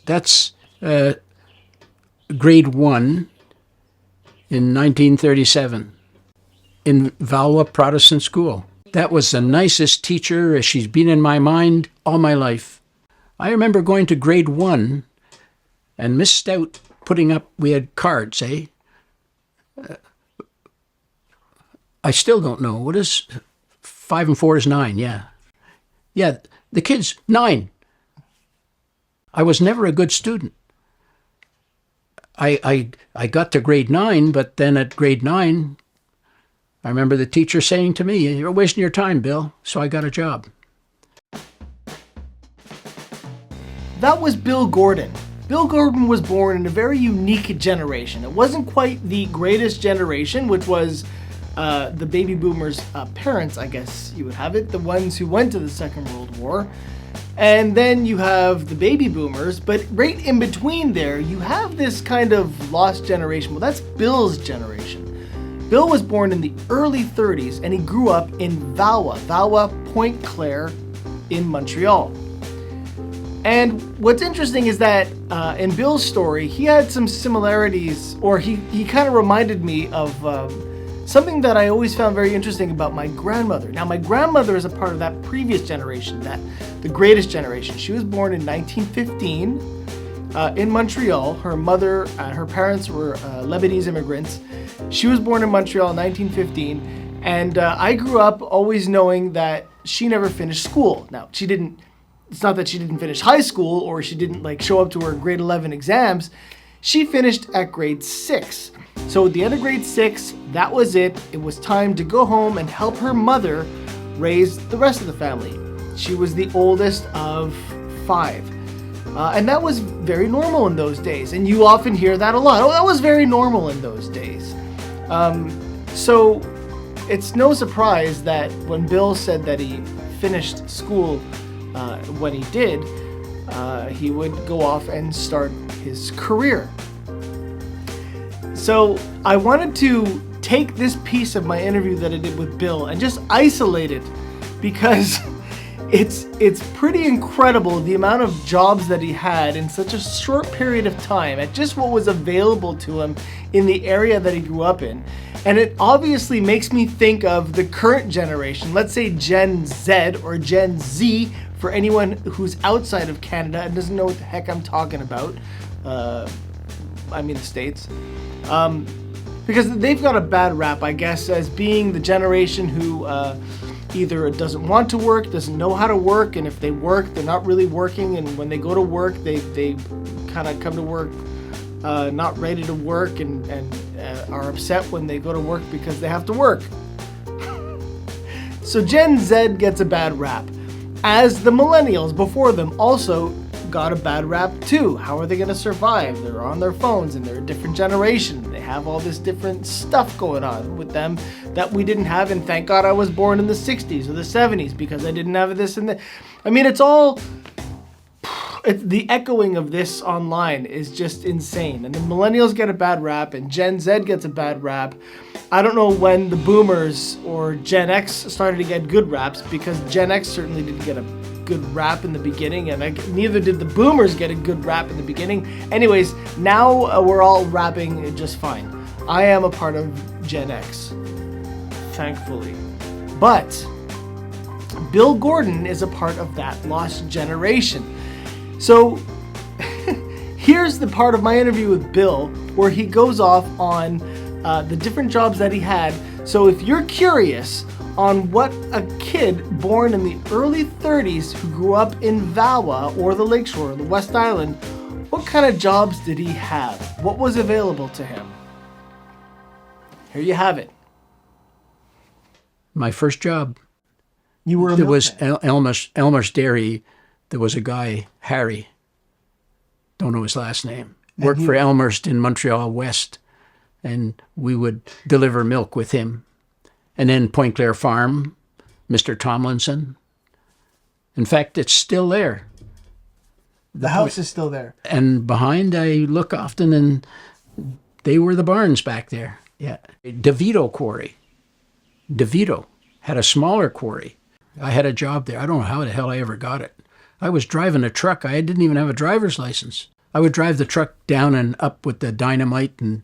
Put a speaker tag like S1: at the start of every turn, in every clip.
S1: That's grade 1 in 1937 in VALOIS Protestant School. That was the nicest teacher. She's been in my mind all my life. I remember going to grade 1 and Miss Stout putting up, we had cards, eh? I still don't know. What is 5 and 4 is 9, yeah. Yeah, the kids, 9. I was never a good student. I got to grade 9, but then at grade 9, I remember the teacher saying to me, "You're wasting your time, Bill." So I got a job.
S2: That was Bill Gordon. Bill Gordon was born in a very unique generation. It wasn't quite the greatest generation, which was the baby boomers' parents, I guess you would have it, the ones who went to the Second World War. And then you have the baby boomers, but right in between there, you have this kind of lost generation. Well, that's Bill's generation. Bill was born in the early 30s, and he grew up in Valois, Pointe Claire in Montreal. And what's interesting is that in Bill's story, he had some similarities, or he kind of reminded me of something that I always found very interesting about my grandmother. Now, my grandmother is a part of that previous generation, the greatest generation. She was born in 1915 in Montreal. Her mother and her parents were Lebanese immigrants. She was born in Montreal in 1915, and I grew up always knowing that she never finished school. Now, she didn't. It's not that she didn't finish high school or she didn't show up to her grade 11 exams. She finished at grade 6. So at the end of grade 6, that was it. It was time to go home and help her mother raise the rest of the family. She was the oldest of 5. And that was very normal in those days. And you often hear that a lot. Oh, that was very normal in those days. So it's no surprise that when Bill said that he finished school when he did, he would go off and start his career. So I wanted to take this piece of my interview that I did with Bill and just isolate it, because it's pretty incredible the amount of jobs that he had in such a short period of time at just what was available to him in the area that he grew up in. And it obviously makes me think of the current generation, let's say Gen Z or Gen Z, for anyone who's outside of Canada and doesn't know what the heck I'm talking about. I mean the States. Because they've got a bad rap, I guess, as being the generation who either doesn't want to work, doesn't know how to work, and if they work, they're not really working, and when they go to work, they kind of come to work not ready to work, and are upset when they go to work because they have to work. So Gen Z gets a bad rap, as the millennials before them also got a bad rap too. How are they going to survive? They're on their phones and they're a different generation. They have all this different stuff going on with them that we didn't have, and thank God I was born in the 60s or the 70s, because I didn't have this and that. I mean, the echoing of this online is just insane. And the millennials get a bad rap and Gen Z gets a bad rap. I don't know when the boomers or Gen X started to get good raps, because Gen X certainly didn't get a good rap in the beginning, and neither did the boomers get a good rap in the beginning. Anyways, now we're all rapping just fine. I am a part of Gen X, thankfully. But Bill Gordon is a part of that lost generation. So here's the part of my interview with Bill where he goes off on the different jobs that he had. So if you're curious on what a kid born in the early 30s who grew up in Valois or the Lakeshore, the West Island, what kind of jobs did he have? What was available to him? Here you have it.
S1: My first job.
S2: You were a
S1: There was
S2: milkman.
S1: Elmer's Dairy. There was a guy, Harry, don't know his last name, worked for Elmer's in Montreal West, and we would deliver milk with him. And then Pointe Claire Farm, Mr. Tomlinson. In fact, it's still there.
S2: The house is still there.
S1: And behind, I look often, and they were the barns back there. Yeah. DeVito Quarry. DeVito had a smaller quarry. I had a job there. I don't know how the hell I ever got it. I was driving a truck. I didn't even have a driver's license. I would drive the truck down and up with the dynamite and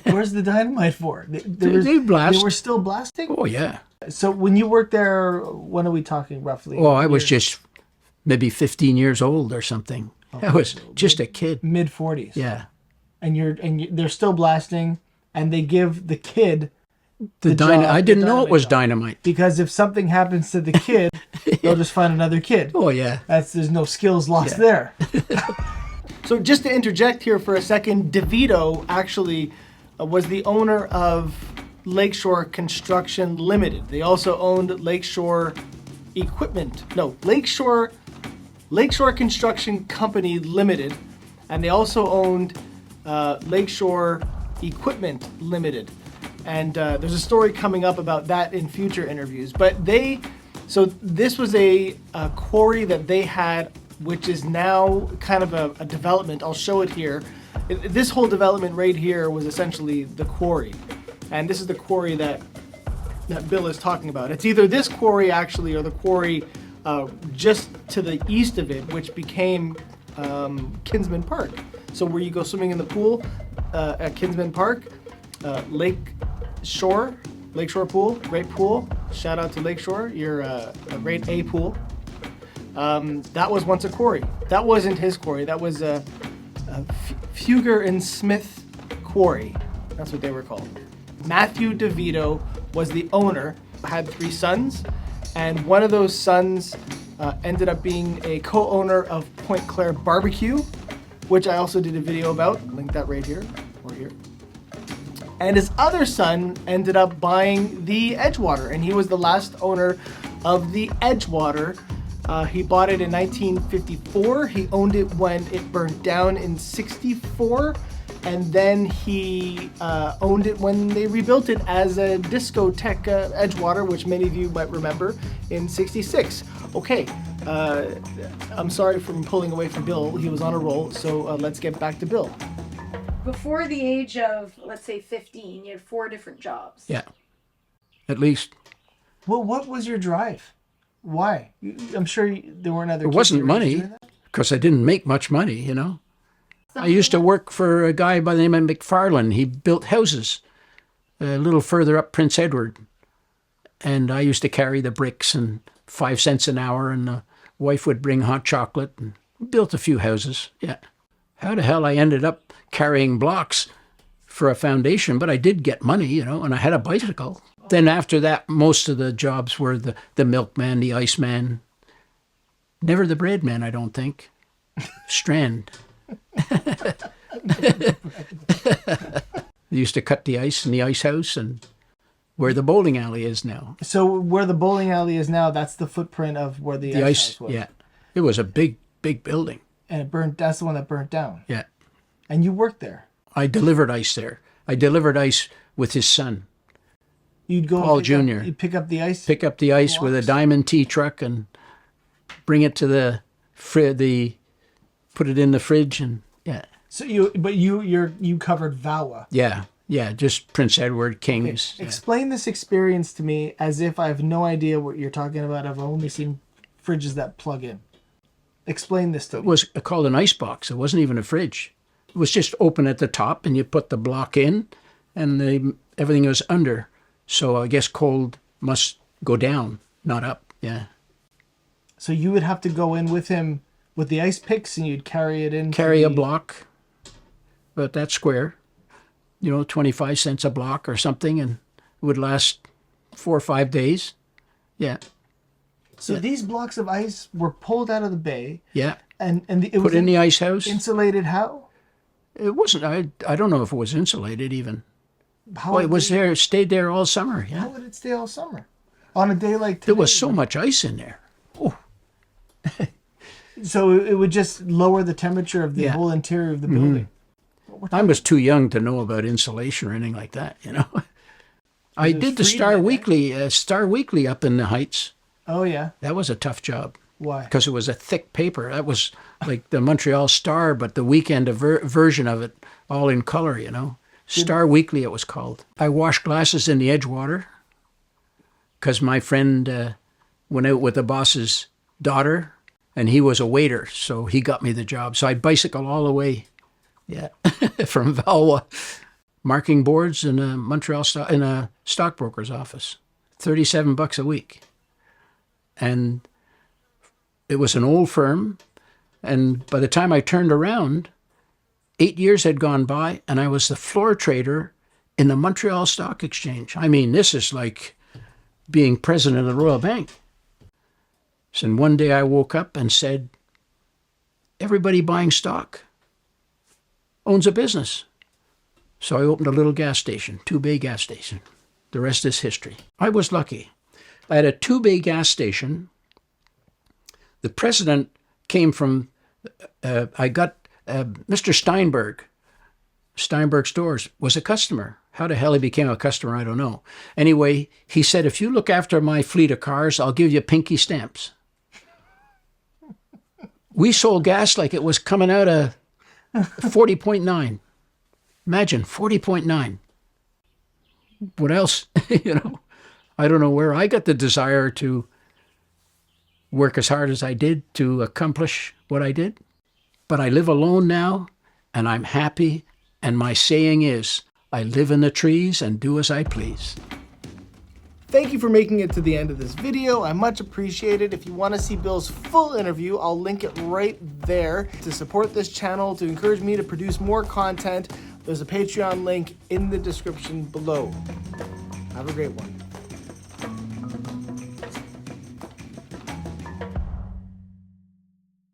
S2: Where's the dynamite for?
S1: they blast.
S2: They were still blasting?
S1: Oh, yeah.
S2: So when you worked there, when are we talking roughly?
S1: Oh, I was just maybe 15 years old or something. I was just a kid.
S2: Mid-40s.
S1: Yeah.
S2: And they're still blasting, and they give the kid
S1: The
S2: job,
S1: I didn't
S2: the
S1: know it was
S2: job.
S1: dynamite.
S2: Because if something happens to the kid, they'll just find another kid.
S1: Oh, yeah.
S2: There's no skills lost there. So just to interject here for a second, DeVito actually was the owner of Lakeshore Construction Limited. They also owned Lakeshore Construction Company Limited, and they also owned Lakeshore Equipment Limited. And there's a story coming up about that in future interviews. But so this was a quarry that they had, which is now kind of a development. I'll show it here. This whole development right here was essentially the quarry. And this is the quarry that Bill is talking about. It's either this quarry actually or the quarry just to the east of it, which became Kinsman Park. So where you go swimming in the pool at Kinsman Park, Lakeshore Pool, great pool. Shout out to Lakeshore, you're a great A pool. That was once a quarry. That wasn't his quarry. That was a Fugger and Smith quarry. That's what they were called. Matthew DeVito was the owner, had 3 sons, and one of those sons ended up being a co-owner of Point Claire Barbecue, which I also did a video about. Link that right here or here. And his other son ended up buying the Edgewater, and he was the last owner of the Edgewater. He bought it in 1954. He owned it when it burned down in 64. And then he owned it when they rebuilt it as a discotheque Edgewater, which many of you might remember, in 66. Okay, I'm sorry for pulling away from Bill. He was on a roll, so let's get back to Bill.
S3: Before the age of, let's say, 15, you had 4 different jobs.
S1: Yeah. At least.
S2: Well, what was your drive? Why? I'm sure there weren't other
S1: It
S2: kids
S1: wasn't
S2: your age
S1: money,
S2: doing that?
S1: because I didn't make much money, you know. I used to work for a guy by the name of McFarlane. He built houses a little further up Prince Edward. And I used to carry the bricks and 5 cents an hour, and the wife would bring hot chocolate, and built a few houses. Yeah. How the hell I ended up carrying blocks for a foundation, but I did get money, you know, and I had a bicycle. Then after that, most of the jobs were the milkman, the iceman. Never the bread man, I don't think. Strand. They used to cut the ice in the ice house and where the bowling alley is now.
S2: So where the bowling alley is now, that's the footprint of where the ice house was.
S1: Yeah. It was a big building.
S2: And it burned. That's the one that burnt down.
S1: Yeah.
S2: And you worked there.
S1: I delivered ice there. I delivered ice with his son.
S2: You'd go
S1: Paul Jr.
S2: You'd pick up the ice.
S1: Pick up the ice with a Diamond T truck and bring it to put it in the fridge and yeah.
S2: So you covered VALOIS.
S1: Yeah, just Prince Edward, Kings.
S2: Okay. Explain this experience to me as if I have no idea what you're talking about. I've only seen fridges that plug in. Explain this to me.
S1: It was called an ice box. It wasn't even a fridge. It was just open at the top, and you put the block in, and everything was under. So I guess cold must go down, not up. Yeah.
S2: So you would have to go in with him with the ice picks, and you'd carry it in.
S1: Carry a block, but that square, 25 cents a block or something, and it would last 4 or 5 days. Yeah.
S2: So these blocks of ice were pulled out of the bay.
S1: Yeah.
S2: And it
S1: put
S2: was
S1: in the ice house.
S2: Insulated how?
S1: It wasn't. I don't know if it was insulated even.
S2: How
S1: Well, it was there. Stayed there all summer.
S2: How
S1: Yeah.
S2: would it stay all summer? On a day like today?
S1: There was so much ice in there. Oh.
S2: So it would just lower the temperature of the whole interior of the building.
S1: I was too young to know about insulation or anything like that. I did the Star Weekly up in the Heights.
S2: Oh yeah.
S1: That was a tough job.
S2: Why?
S1: Because it was a thick paper. That was like the Montreal Star, but the weekend version of it, all in color, Star Weekly, it was called. I washed glasses in the Edgewater because my friend went out with the boss's daughter And he was a waiter, so he got me the job. So I'd bicycle all the way, yeah, from Valois, marking boards in a in a stockbroker's office, $37 a week. And it was an old firm. And by the time I turned around, 8 years had gone by, and I was the floor trader in the Montreal Stock Exchange. I mean, this is like being president of the Royal Bank. So one day I woke up and said, everybody buying stock owns a business. So I opened a little gas station, 2-bay gas station. The rest is history. I was lucky. I had a 2-bay gas station. The president came from, I got Mr. Steinberg Stores was a customer. How the hell he became a customer, I don't know. Anyway, he said, if you look after my fleet of cars, I'll give you pinky stamps. We sold gas like it was coming out of 40.9. Imagine, 40.9. What else? I don't know where I got the desire to work as hard as I did to accomplish what I did. But I live alone now, and I'm happy. And my saying is, I live in the trees and do as I please.
S2: Thank you for making it to the end of this video. I much appreciate it. If you want to see Bill's full interview, I'll link it right there. To support this channel, to encourage me to produce more content, there's a Patreon link in the description below. Have a great one.